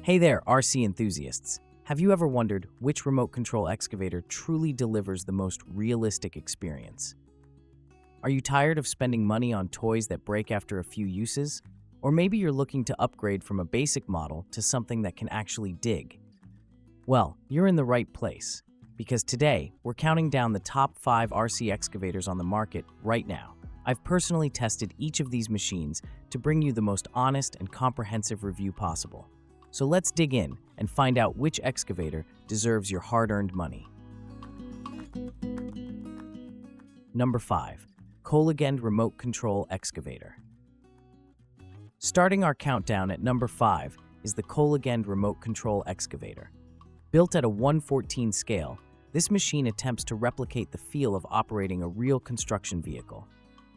Hey there, RC enthusiasts. Have you ever wondered which remote control excavator truly delivers the most realistic experience? Are you tired of spending money on toys that break after a few uses? Or maybe you're looking to upgrade from a basic model to something that can actually dig? Well, you're in the right place, because today we're counting down the top 5 RC excavators on the market right now. I've personally tested each of these machines to bring you the most honest and comprehensive review possible. So let's dig in and find out which excavator deserves your hard-earned money. Number 5. Kolegend Remote Control Excavator. Starting our countdown at number 5 is the Kolegend Remote Control Excavator. Built at a 1/14 scale, this machine attempts to replicate the feel of operating a real construction vehicle.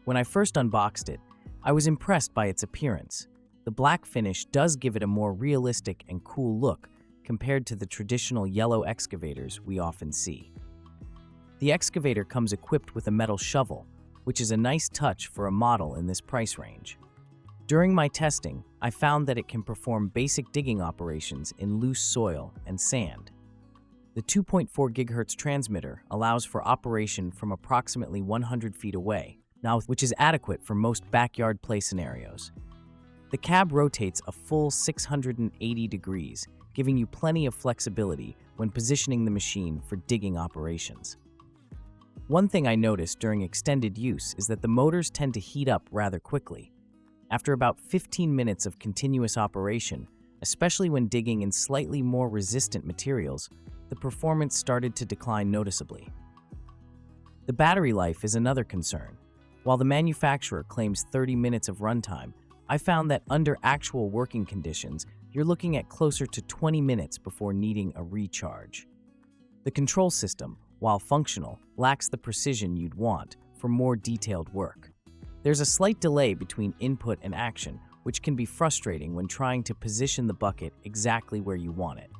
When I first unboxed it, I was impressed by its appearance. The black finish does give it a more realistic and cool look compared to the traditional yellow excavators we often see. The excavator comes equipped with a metal shovel, which is a nice touch for a model in this price range. During my testing, I found that it can perform basic digging operations in loose soil and sand. The 2.4 GHz transmitter allows for operation from approximately 100 feet away, which is adequate for most backyard play scenarios. The cab rotates a full 680 degrees, giving you plenty of flexibility when positioning the machine for digging operations. One thing I noticed during extended use is that the motors tend to heat up rather quickly. After about 15 minutes of continuous operation, especially when digging in slightly more resistant materials, the performance started to decline noticeably. The battery life is another concern. While the manufacturer claims 30 minutes of runtime, I found that under actual working conditions, you're looking at closer to 20 minutes before needing a recharge. The control system, while functional, lacks the precision you'd want for more detailed work. There's a slight delay between input and action, which can be frustrating when trying to position the bucket exactly where you want it.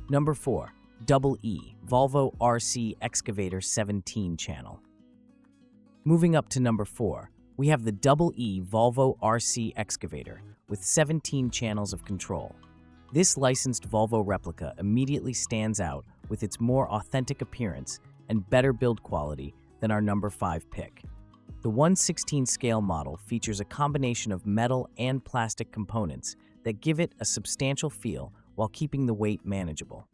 Number 4. Double E Volvo RC Excavator 17 channel. Moving up to number 4, we have the Double E Volvo RC Excavator with 17 channels of control. This licensed Volvo replica immediately stands out with its more authentic appearance and better build quality than our number 5 pick. The 1/16 scale model features a combination of metal and plastic components that give it a substantial feel while keeping the weight manageable.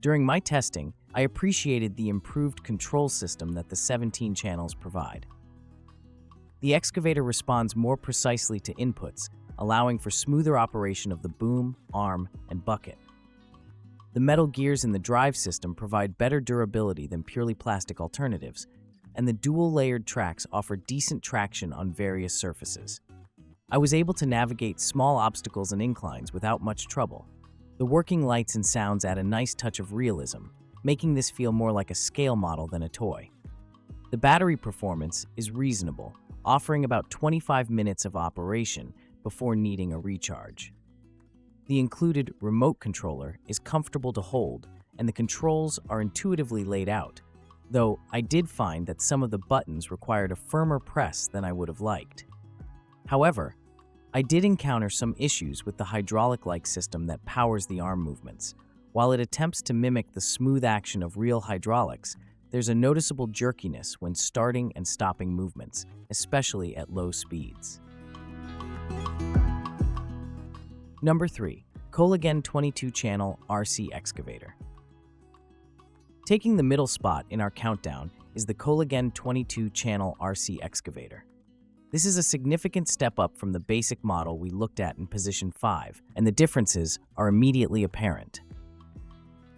During my testing, I appreciated the improved control system that the 17 channels provide. The excavator responds more precisely to inputs, allowing for smoother operation of the boom, arm, and bucket. The metal gears in the drive system provide better durability than purely plastic alternatives, and the dual-layered tracks offer decent traction on various surfaces. I was able to navigate small obstacles and inclines without much trouble. The working lights and sounds add a nice touch of realism, making this feel more like a scale model than a toy. The battery performance is reasonable, offering about 25 minutes of operation before needing a recharge. The included remote controller is comfortable to hold, and the controls are intuitively laid out, though I did find that some of the buttons required a firmer press than I would have liked. However, I did encounter some issues with the hydraulic-like system that powers the arm movements. While it attempts to mimic the smooth action of real hydraulics, there's a noticeable jerkiness when starting and stopping movements, especially at low speeds. Number 3. Kolegend 22-channel RC Excavator. Taking the middle spot in our countdown is the Kolegend 22-channel RC Excavator. This is a significant step up from the basic model we looked at in position 5, and the differences are immediately apparent.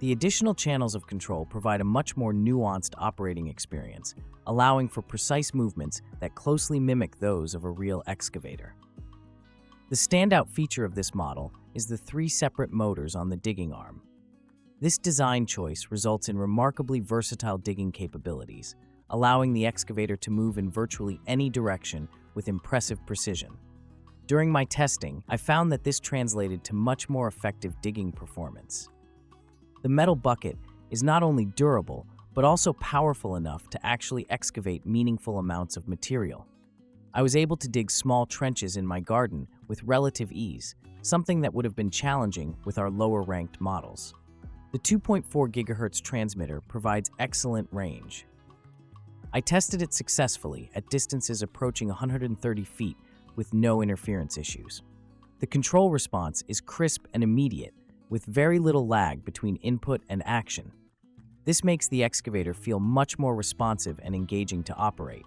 The additional channels of control provide a much more nuanced operating experience, allowing for precise movements that closely mimic those of a real excavator. The standout feature of this model is the 3 separate motors on the digging arm. This design choice results in remarkably versatile digging capabilities, allowing the excavator to move in virtually any direction with impressive precision. During my testing, I found that this translated to much more effective digging performance. The metal bucket is not only durable, but also powerful enough to actually excavate meaningful amounts of material. I was able to dig small trenches in my garden with relative ease, something that would have been challenging with our lower-ranked models. The 2.4 GHz transmitter provides excellent range. I tested it successfully at distances approaching 130 feet with no interference issues. The control response is crisp and immediate, with very little lag between input and action. This makes the excavator feel much more responsive and engaging to operate.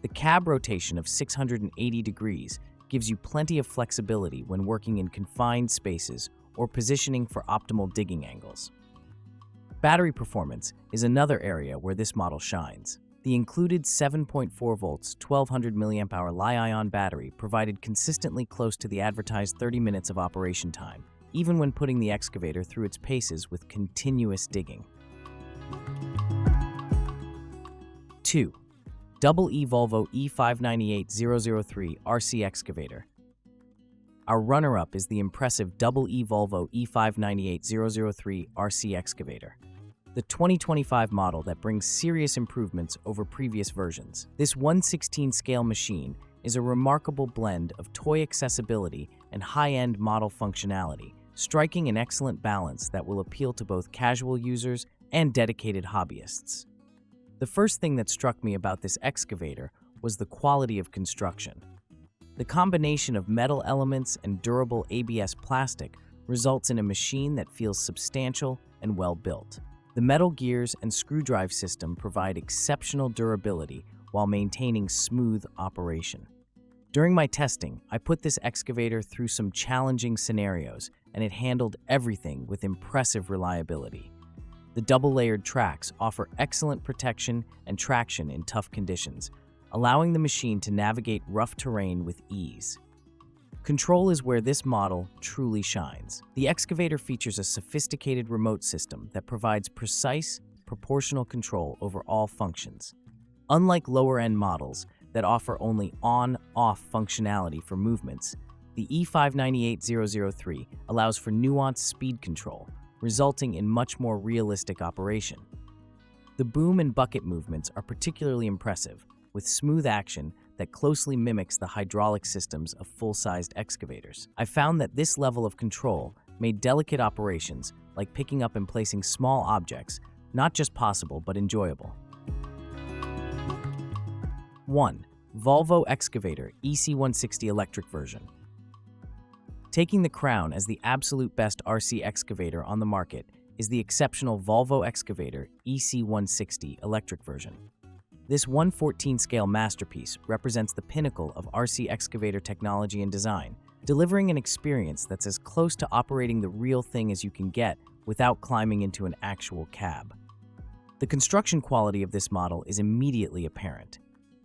The cab rotation of 680 degrees gives you plenty of flexibility when working in confined spaces or positioning for optimal digging angles. Battery performance is another area where this model shines. The included 7.4 volts, 1200 mAh Li-ion battery provided consistently close to the advertised 30 minutes of operation time, even when putting the excavator through its paces with continuous digging. 2. EE Volvo E598003 RC Excavator. Our runner-up is the impressive EE Volvo E598003 RC Excavator, the 2025 model that brings serious improvements over previous versions. This 1/16 scale machine is a remarkable blend of toy accessibility and high-end model functionality, striking an excellent balance that will appeal to both casual users and dedicated hobbyists. The first thing that struck me about this excavator was the quality of construction. The combination of metal elements and durable ABS plastic results in a machine that feels substantial and well built. The metal gears and screw drive system provide exceptional durability while maintaining smooth operation. During my testing, I put this excavator through some challenging scenarios, and it handled everything with impressive reliability. The double-layered tracks offer excellent protection and traction in tough conditions, allowing the machine to navigate rough terrain with ease. Control is where this model truly shines. The excavator features a sophisticated remote system that provides precise, proportional control over all functions. Unlike lower-end models that offer only on-off functionality for movements, the E598003 allows for nuanced speed control, resulting in much more realistic operation. The boom and bucket movements are particularly impressive, with smooth action that closely mimics the hydraulic systems of full-sized excavators. I found that this level of control made delicate operations, like picking up and placing small objects, not just possible but enjoyable. 1. Volvo Excavator EC160 electric version. Taking the crown as the absolute best RC excavator on the market is the exceptional Volvo Excavator EC160 electric version. This 1/14 scale masterpiece represents the pinnacle of RC excavator technology and design, delivering an experience that's as close to operating the real thing as you can get without climbing into an actual cab. The construction quality of this model is immediately apparent.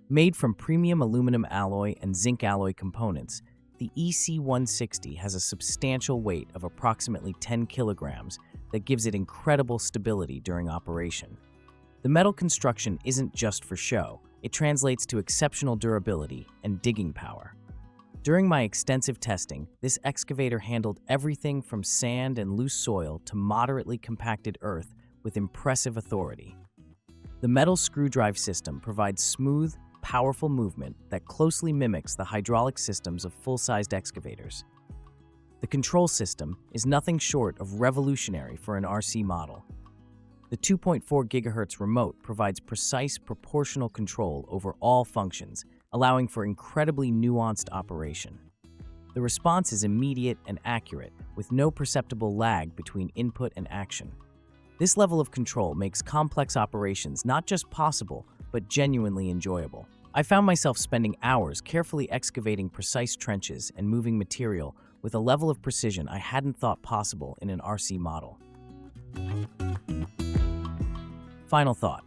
Made from premium aluminum alloy and zinc alloy components, the EC160 has a substantial weight of approximately 10 kilograms that gives it incredible stability during operation. The metal construction isn't just for show, it translates to exceptional durability and digging power. During my extensive testing, this excavator handled everything from sand and loose soil to moderately compacted earth with impressive authority. The metal screw drive system provides smooth, powerful movement that closely mimics the hydraulic systems of full-sized excavators. The control system is nothing short of revolutionary for an RC model. The 2.4 GHz remote provides precise, proportional control over all functions, allowing for incredibly nuanced operation. The response is immediate and accurate, with no perceptible lag between input and action. This level of control makes complex operations not just possible, but genuinely enjoyable. I found myself spending hours carefully excavating precise trenches and moving material with a level of precision I hadn't thought possible in an RC model. Final thought.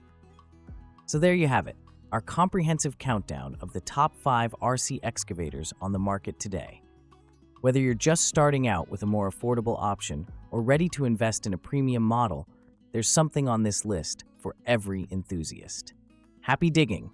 So there you have it, our comprehensive countdown of the top 5 RC excavators on the market today. Whether you're just starting out with a more affordable option or ready to invest in a premium model, there's something on this list for every enthusiast. Happy digging!